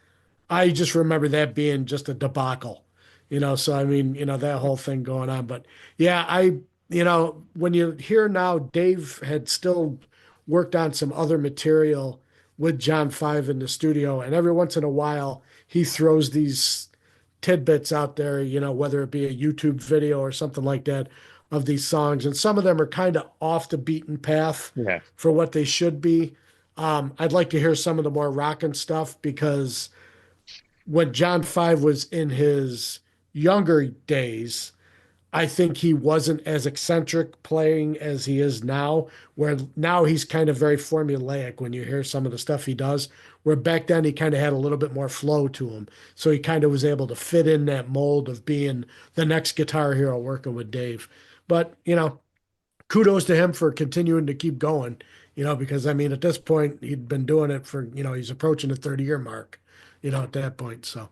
I just remember that being just a debacle, So I mean, that whole thing going on. But yeah, when you hear now, Dave had still worked on some other material with John Five in the studio, and every once in a while he throws these tidbits out there, whether it be a YouTube video or something like that of these songs, and some of them are kind of off the beaten path Yeah. for what they should be. I'd like to hear some of the more rockin' stuff because when John Five was in his younger days, I think he wasn't as eccentric playing as he is now, where now he's kind of very formulaic when you hear some of the stuff he does, where back then he kind of had a little bit more flow to him. So he kind of was able to fit in that mold of being the next guitar hero working with Dave. But, kudos to him for continuing to keep going, because I mean, at this point, he'd been doing it for, he's approaching the 30-year mark, at that point. So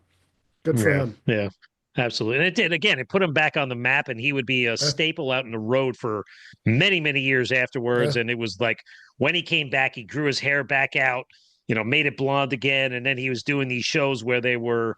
good for Yeah. him. Yeah. Absolutely. And it did, again, it put him back on the map, and he would be a Yeah. staple out in the road for many, many years afterwards. Yeah. And it was like when he came back, he grew his hair back out, made it blonde again. And then he was doing these shows where they were,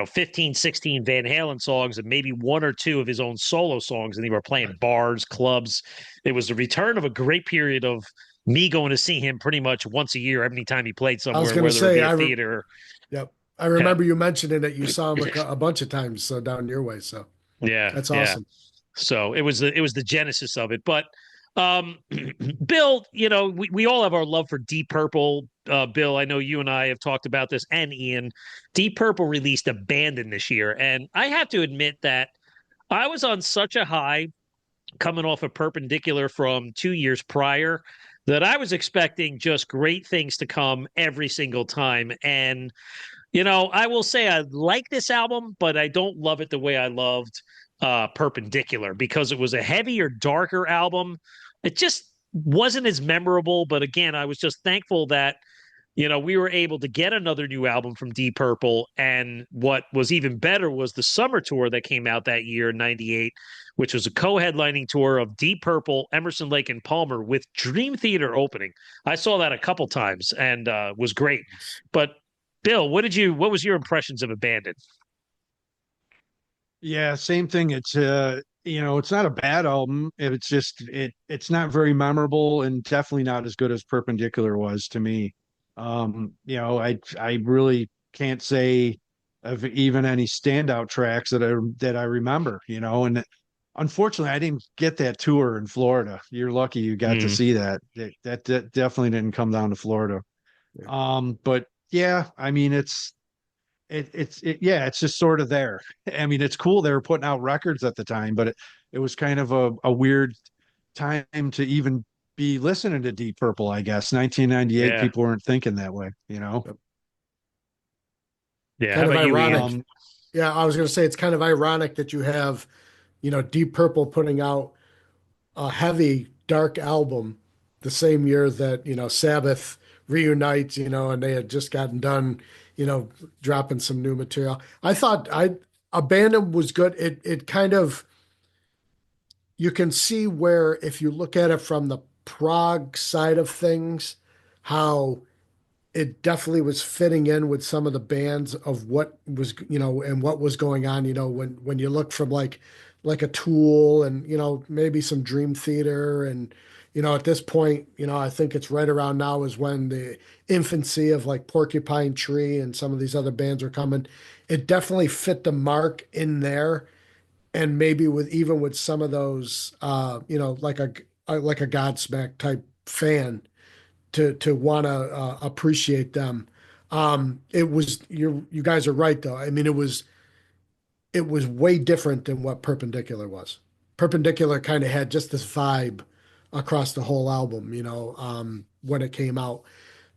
15, 16 Van Halen songs and maybe one or two of his own solo songs. And they were playing bars, clubs. It was the return of a great period of me going to see him pretty much once a year, every time he played I was somewhere, going to whether it say, be a theater. yep. I Yeah. remember you mentioning that you saw him a bunch of times down your way. So Yeah. that's Yeah. awesome. So it was the genesis of it. But Bill, we all have our love for Deep Purple. Bill, I know you and I have talked about this, and Ian. Deep Purple released Abandon this year, and I have to admit that I was on such a high coming off a Perpendicular from 2 years prior that I was expecting just great things to come every single time. And I will say I like this album, but I don't love it the way I loved Perpendicular, because it was a heavier, darker album. It just wasn't as memorable. But again, I was just thankful that we were able to get another new album from Deep Purple. And what was even better was the summer tour that came out that year, '98, which was a co-headlining tour of Deep Purple, Emerson, Lake and Palmer, with Dream Theater opening. I saw that a couple times and was great. But Bill, what was your impressions of Abandon? Yeah, same thing. It's not a bad album. It's just it's not very memorable and definitely not as good as Perpendicular was to me. I really can't say of even any standout tracks that I remember, and unfortunately I didn't get that tour in Florida. You're lucky you got to see that. That definitely didn't come down to Florida. But yeah, I mean it's just sort of there. I mean, it's cool they were putting out records at the time, but it was kind of a weird time to even be listening to Deep Purple, I guess. 1998, Yeah. people weren't thinking that way, you know? Yeah. How Kind of about you, ironic. Ian? Yeah, I was going to say it's kind of ironic that you have, Deep Purple putting out a heavy, dark album the same year that, Sabbath reunites, and they had just gotten done, dropping some new material. I thought Abandon was good. It kind of you can see where if you look at it from the prog side of things, how it definitely was fitting in with some of the bands of what was, and what was going on, when you look from like a Tool and, maybe some Dream Theater and, at this point, I think it's right around now is when the infancy of like Porcupine Tree and some of these other bands are coming. It definitely fit the mark in there. And maybe with some of those, like a Godsmack type fan to want to appreciate them. It was you guys are right though. I mean, it was way different than what Perpendicular was. Perpendicular kind of had just this vibe across the whole album, when it came out.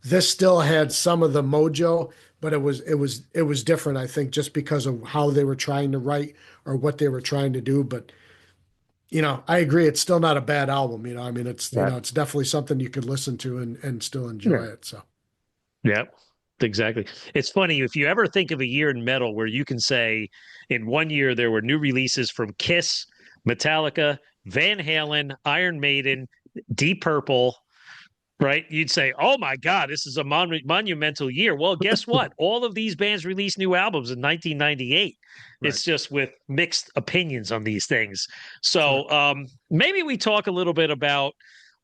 This still had some of the mojo, but it was different, I think, just because of how they were trying to write or what they were trying to do. But I agree, it's still not a bad album. I mean, it's Right. it's definitely something you could listen to and still enjoy Yeah. it. So Yeah. Exactly. It's funny if you ever think of a year in metal where you can say in one year there were new releases from Kiss, Metallica, Van Halen, Iron Maiden, Deep Purple, right? You'd say, "Oh my God, this is a monumental year." Well, guess what? All of these bands released new albums in 1998. Right. It's just with mixed opinions on these things. Sure. So maybe we talk a little bit about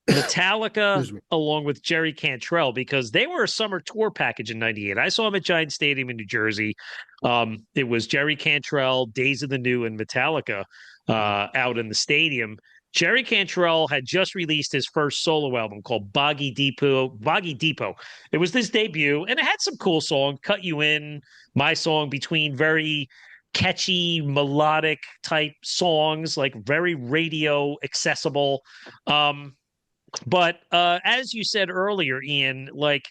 Metallica Excuse me. along with Jerry Cantrell because they were a summer tour package in '98. I saw them at Giant Stadium in New Jersey. It was Jerry Cantrell, Days of the New, and Metallica out in the stadium. Jerry Cantrell had just released his first solo album called Boggy Depot. Boggy Depot. It was his debut, and it had some cool songs. Cut You In, My Song, between very catchy melodic type songs, like very radio accessible. But as you said earlier, Ian, like,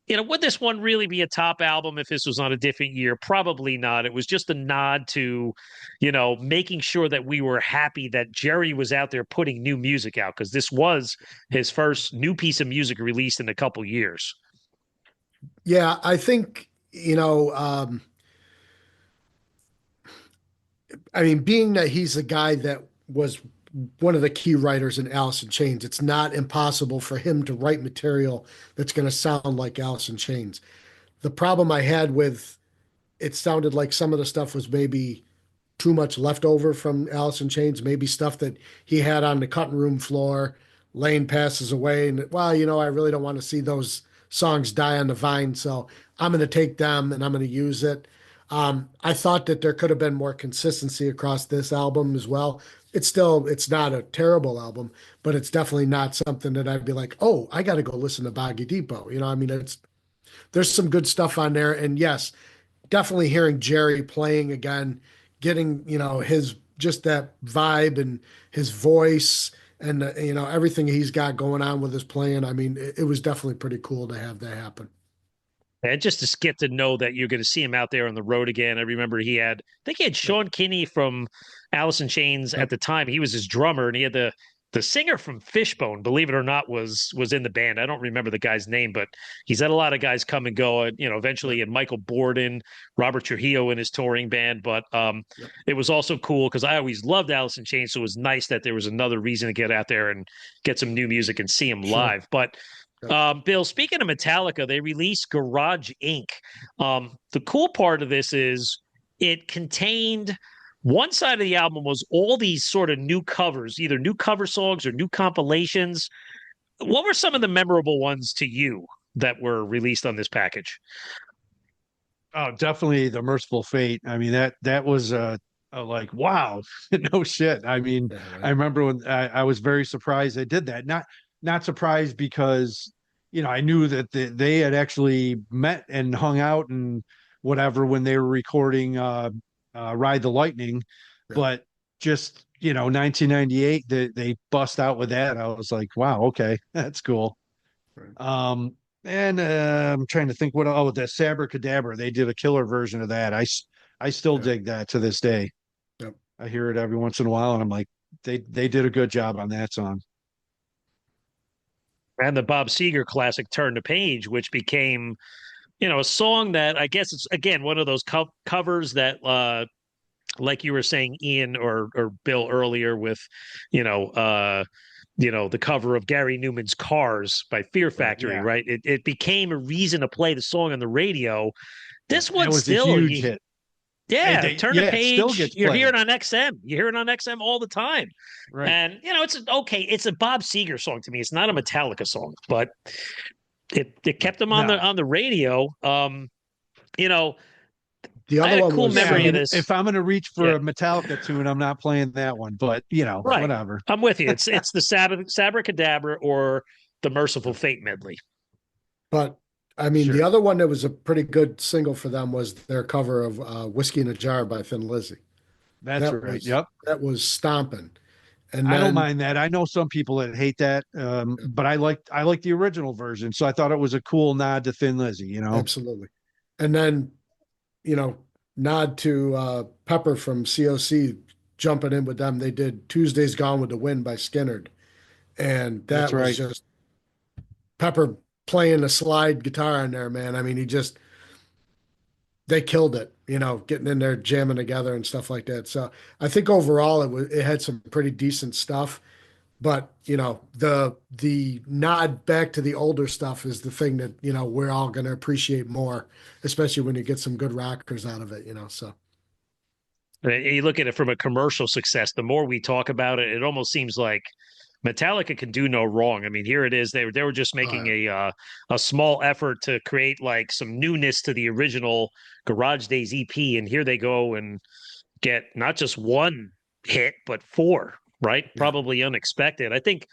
would this one really be a top album if this was on a different year? Probably not. It was just a nod to, making sure that we were happy that Jerry was out there putting new music out because this was his first new piece of music released in a couple years. Yeah, I think, I mean, being that he's the guy that was one of the key writers in Alice in Chains, it's not impossible for him to write material that's going to sound like Alice in Chains. The problem I had with it sounded like some of the stuff was maybe too much leftover from Alice in Chains, maybe stuff that he had on the cutting room floor. Lane passes away, and well, I really don't want to see those songs die on the vine, so I'm going to take them and I'm going to use it. I thought that there could have been more consistency across this album as well. It's not a terrible album, but it's definitely not something that I'd be like, oh, I got to go listen to Boggy Depot. I mean, there's some good stuff on there, and yes, definitely hearing Jerry playing again, getting, his just that vibe and his voice and, everything he's got going on with his playing. I mean, it was definitely pretty cool to have that happen. And just to get to know that you're going to see him out there on the road again. I remember I think he had Sean Kinney from Alice in Chains at the time. He was his drummer, and he had the singer from Fishbone, believe it or not, was in the band. I don't remember the guy's name, but he's had a lot of guys come and go. Eventually, and Michael Borden, Robert Trujillo in his touring band. But it was also cool because I always loved Alice in Chains, so it was nice that there was another reason to get out there and get some new music and see him live. But Bill, speaking of Metallica, they released Garage Inc. The cool part of this is it contained one side of the album was all these sort of new covers, either new cover songs or new compilations. What were some of the memorable ones to you that were released on this package? Oh, definitely the Merciful Fate. I mean, that was like, wow, no shit. I mean, Yeah, right. I remember when I was very surprised they did that. Not surprised because, I knew that they had actually met and hung out and whatever when they were recording Ride the Lightning, Yeah. but just, 1998, they bust out with that. I was like, wow, okay, that's cool. Right. And I'm trying to think the Sabracadabra, they did a killer version of that. I still dig that to this day. Yep. I hear it every once in a while, and I'm like, they did a good job on that song. And the Bob Seger classic Turn the Page, which became, a song that I guess it's, again, one of those covers that, like you were saying, Ian or Bill earlier with, the cover of Gary Newman's Cars by Fear Factory, Yeah. right? It became a reason to play the song on the radio. This That one was a still, huge hit. yeah, Turn the it still Page. gets You're played. hearing on XM. You hear it on XM all the time. Right. And, it's okay. It's a Bob Seger song to me. It's not a Metallica song, but it kept them on the radio. The I other had a one cool was memory of this. If I'm going to reach for a Metallica tune, I'm not playing that one, but Right. whatever. I'm with you. It's the Sabracadabra or the Merciful Fate medley. But I mean, Sure. the other one that was a pretty good single for them was their cover of Whiskey in a Jar by Thin Lizzy. That's right. Yep. That was stomping. And I don't then, mind that. I know some people that hate that, but I like the original version, so I thought it was a cool nod to Thin Lizzy. absolutely. And then, nod to Pepper from COC jumping in with them. They did Tuesday's Gone with the Wind by Skinnerd. And That's that was right. just Pepper playing a slide guitar in there, man. I mean, they killed it, getting in there, jamming together and stuff like that. So I think overall it had some pretty decent stuff. But the nod back to the older stuff is the thing that we're all going to appreciate more, especially when you get some good rockers out of it. So You look at it from a commercial success. The more we talk about it, it almost seems like Metallica can do no wrong. I mean, here it is. They were just making a small effort to create like some newness to the original Garage Days EP, and here they go and get not just one hit but four. Right? Yeah. Probably unexpected. I think,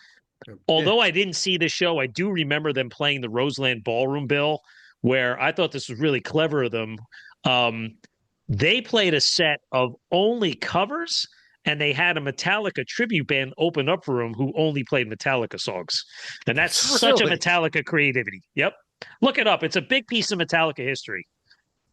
although I didn't see the show, I do remember them playing the Roseland Ballroom bill, where I thought this was really clever of them. They played a set of only covers, and they had a Metallica tribute band open up for them who only played Metallica songs. And that's such a Metallica creativity. Yep. Look it up. It's a big piece of Metallica history.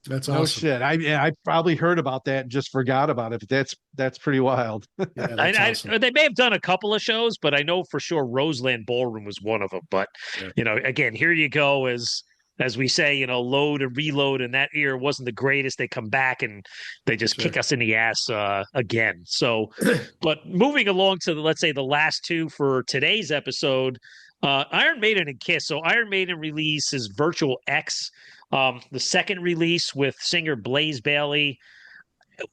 That's awesome. No shit. I probably heard about that and just forgot about it, but that's pretty wild. Yeah, that's awesome. They may have done a couple of shows, but I know for sure Roseland Ballroom was one of them. But again, here you go, as we say, load and reload, and that year wasn't the greatest. They come back and they just kick us in the ass again. So, but moving along to let's say the last two for today's episode, Iron Maiden and Kiss. So Iron Maiden releases Virtual X. The second release with singer Blaze Bayley.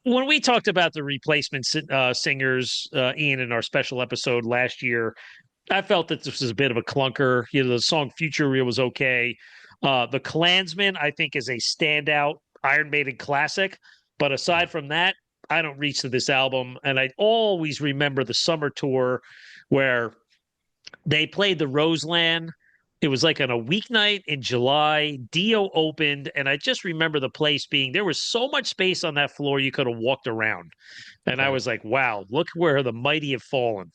When we talked about the replacement singers, Ian, in our special episode last year, I felt that this was a bit of a clunker. The song Future Real was okay. The Klansman, I think, is a standout Iron Maiden classic. But aside from that, I don't reach to this album. And I always remember the summer tour where they played the Roseland. It was like on a weeknight in July. Dio opened, and I just remember the place being, there was so much space on that floor you could have walked around. And I was like, wow, look where the mighty have fallen.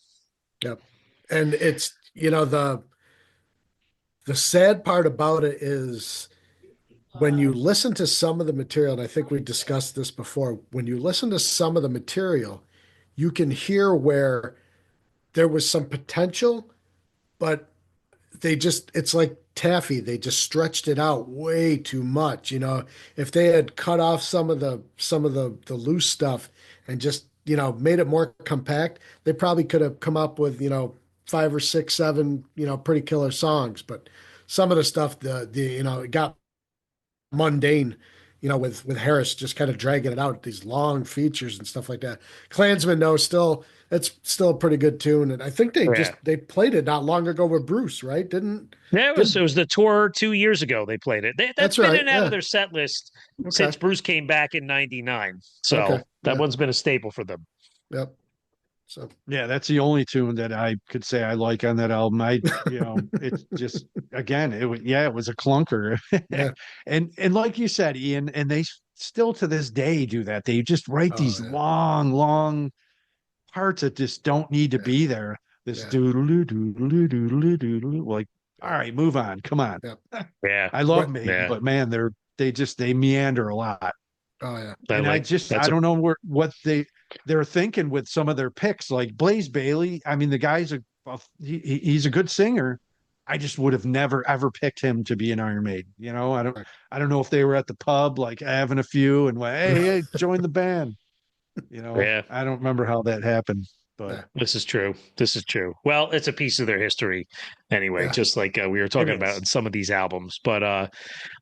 Yep. And it's, the sad part about it is when you listen to some of the material, and I think we discussed this before, when you listen to some of the material, you can hear where there was some potential, but it's like taffy. They just stretched it out way too much. If they had cut off some of the loose stuff and just, made it more compact, they probably could have come up with, 5 or 6, 7, pretty killer songs. But some of the stuff, it got mundane, with Harris just kind of dragging it out, these long features and stuff like that. Klansman, no, it's still a pretty good tune, and I think they played it not long ago with Bruce, right? It was the tour 2 years ago. They played it. That's been right. In and out of their set list since Bruce came back in '99. So that one's been a staple for them. Yep. So yeah, that's the only tune that I could say I like on that album. It's just again, it was a clunker, and like you said, Ian, and they still to this day do that. They just write these long parts that just don't need to be there. This doodle doodle doodle doodle, like, all right, move on, come on. Yeah, I love Maiden, but man, they meander a lot. Oh yeah, and I don't know what they're thinking with some of their picks, like Blaze Bayley. I mean, the guy's he's a good singer. I just would have never ever picked him to be an Iron Maiden. I don't know if they were at the pub like having a few and went, hey, join the band. I don't remember how that happened. But this is true. Well, it's a piece of their history anyway, just like we were talking about in some of these albums. But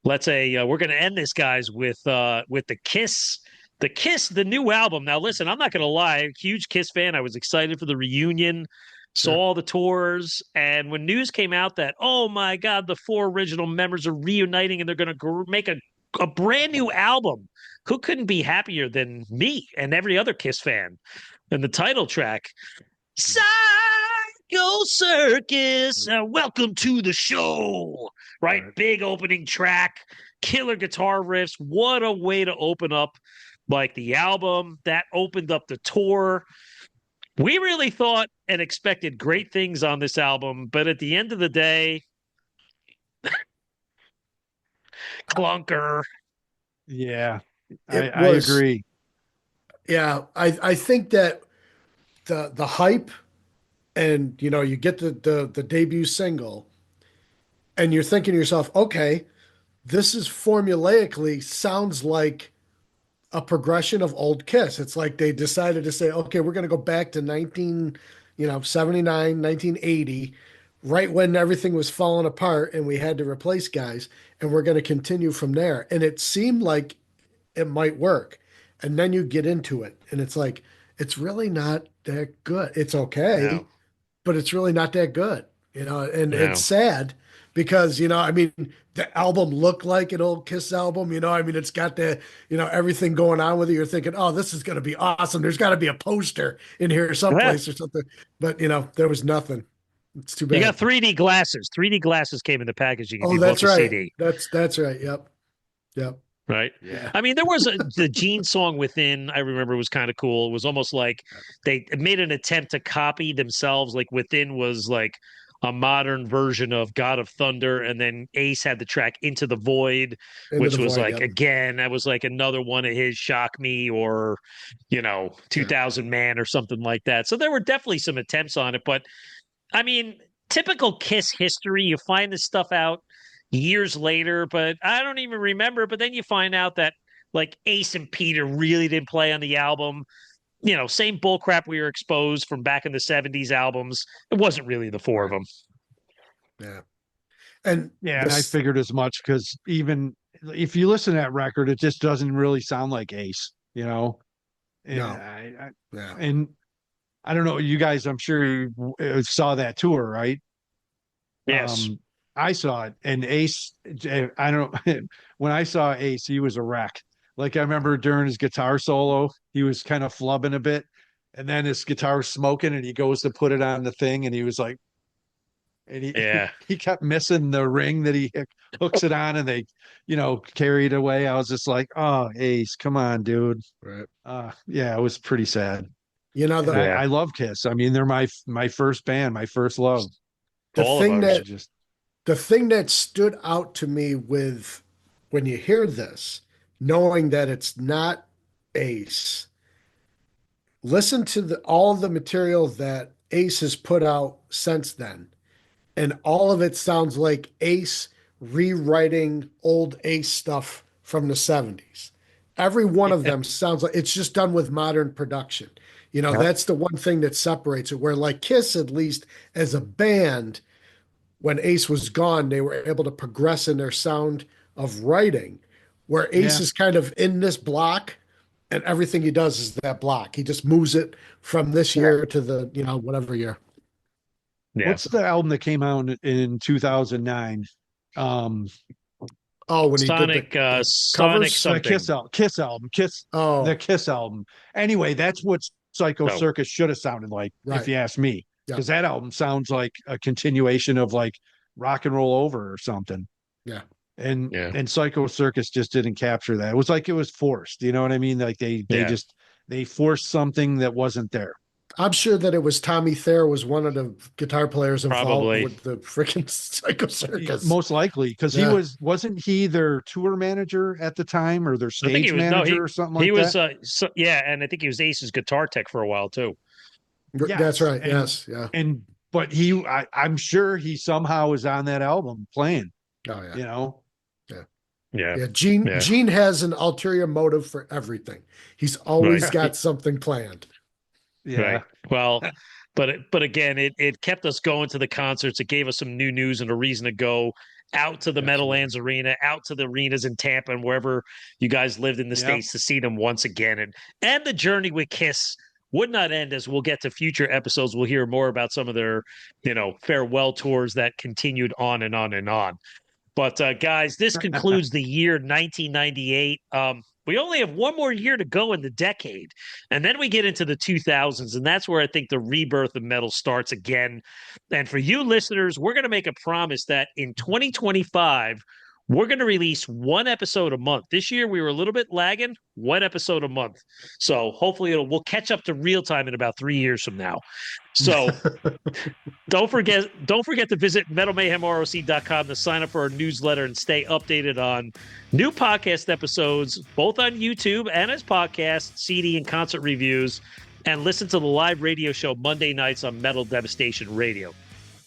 let's say we're going to end this, guys, with the Kiss. The new album. Now, listen, I'm not going to lie. Huge Kiss fan. I was excited for the reunion, saw all the tours. And when news came out that, oh, my God, the 4 original members are reuniting and they're going to make a brand new album. Who couldn't be happier than me and every other Kiss fan? And the title track, Psycho Circus, welcome to the show. Right? Big opening track, killer guitar riffs. What a way to open up like the album. That opened up the tour. We really thought and expected great things on this album, but at the end of the day, clunker. Yeah, I agree. Yeah, I think that the hype and you get the debut single And you're thinking to yourself, okay, this is formulaically sounds like a progression of old Kiss. It's like they decided to say, okay, we're going to go back to 79, 1980, right when everything was falling apart and we had to replace guys, and we're going to continue from there. And it seemed like it might work. And then you get into it, and it's like, it's really not that good. It's okay, No, but it's really not that good, and it's no. sad because, I mean, the album looked like an old Kiss album, I mean, it's got the, everything going on with it. You're thinking, oh, this is going to be awesome. There's got to be a poster in here someplace or something, but there was nothing. It's too bad. You got 3D glasses. 3D glasses came in the packaging if Oh, you bought that's the right. CD. That's right. Yep. Right. Yeah. I mean, there was the Gene song Within, I remember was kind of cool. It was almost like they made an attempt to copy themselves. Like Within was like a modern version of God of Thunder. And then Ace had the track Into the Void, Into which the was Void, like, yep. again, that was like another one of his Shock Me or, 2000 Man or something like that. So there were definitely some attempts on it. But I mean, typical Kiss history, you find this stuff out years later, but I don't even remember. But then you find out that like Ace and Peter really didn't play on the album. Same bullcrap we were exposed from back in the 70s albums. It wasn't really the four of them. Yeah. And and I figured as much because even if you listen to that record, it just doesn't really sound like Ace, And yeah. And I don't know, you guys, I'm sure you saw that tour, right? Yes. I saw it, and Ace, I don't when I saw Ace, he was a wreck. Like I remember during his guitar solo, he was kind of flubbing a bit, and then his guitar was smoking, and he goes to put it on the thing, and he was like, and he kept missing the ring that he hooks it on, and they, carried away. I was just like, oh, Ace, come on, dude. Right. Yeah, it was pretty sad. I love Kiss. I mean, they're my first band, my first love. The thing that stood out to me with when you hear this, knowing that it's not Ace, listen to all the material that Ace has put out since then. And all of it sounds like Ace rewriting old Ace stuff from the 70s. Every one of them sounds like it's just done with modern production. That's the one thing that separates it, where like Kiss, at least as a band, when Ace was gone, they were able to progress in their sound of writing, where Ace is kind of in this block and everything he does is that block. He just moves it from this year to the, whatever year. Yeah. What's the album that came out in 2009? When Sonic, he did Sonic something. The Kiss album. The Kiss album. Anyway, that's what Psycho Circus should have sounded like, if you ask me. Because that album sounds like a continuation of like Rock and Roll Over or something. Yeah. And Psycho Circus just didn't capture that. It was like it was forced. You know what I mean? Like they forced something that wasn't there. I'm sure that it was Tommy Thayer was one of the guitar players involved with the freaking Psycho Circus. Most likely, because wasn't he their tour manager at the time or their stage manager or something like that? He was, and I think he was Ace's guitar tech for a while too. Yes, that's right. But I'm sure he somehow was on that album playing. Oh yeah. Yeah. Gene has an ulterior motive for everything. He's always got something planned. Yeah. Right. Well, but again, it kept us going to the concerts. It gave us some new news and a reason to go out to the Meadowlands Arena, out to the arenas in Tampa and wherever you guys lived in the States to see them once again. And the journey with Kiss would not end, as we'll get to future episodes. We'll hear more about some of their, farewell tours that continued on and on and on. But guys, this concludes the year 1998. We only have one more year to go in the decade, and then we get into the 2000s, and that's where I think the rebirth of metal starts again. And for you listeners, we're going to make a promise that in 2025, we're going to release one episode a month. This year, we were a little bit lagging, one episode a month. So hopefully we'll catch up to real time in about 3 years from now. So don't forget to visit metalmayhemroc.com to sign up for our newsletter and stay updated on new podcast episodes, both on YouTube and as podcasts, CD and concert reviews, and listen to the live radio show Monday nights on Metal Devastation Radio.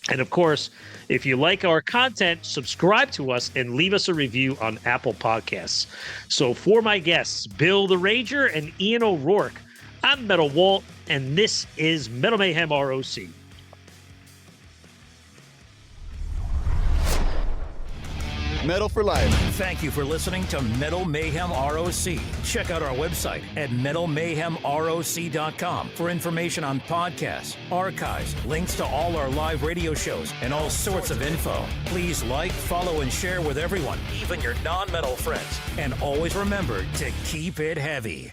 And of course, if you like our content, subscribe to us and leave us a review on Apple Podcasts. So for my guests, Bill the Rager and Ian O'Rourke, I'm Metal Walt, and this is Metal Mayhem ROC. Metal for life. Thank you for listening to Metal Mayhem ROC. Check out our website at metalmayhemroc.com for information on podcasts, archives, links to all our live radio shows, and all sorts of info. Please like, follow, and share with everyone, even your non-metal friends. And always remember to keep it heavy.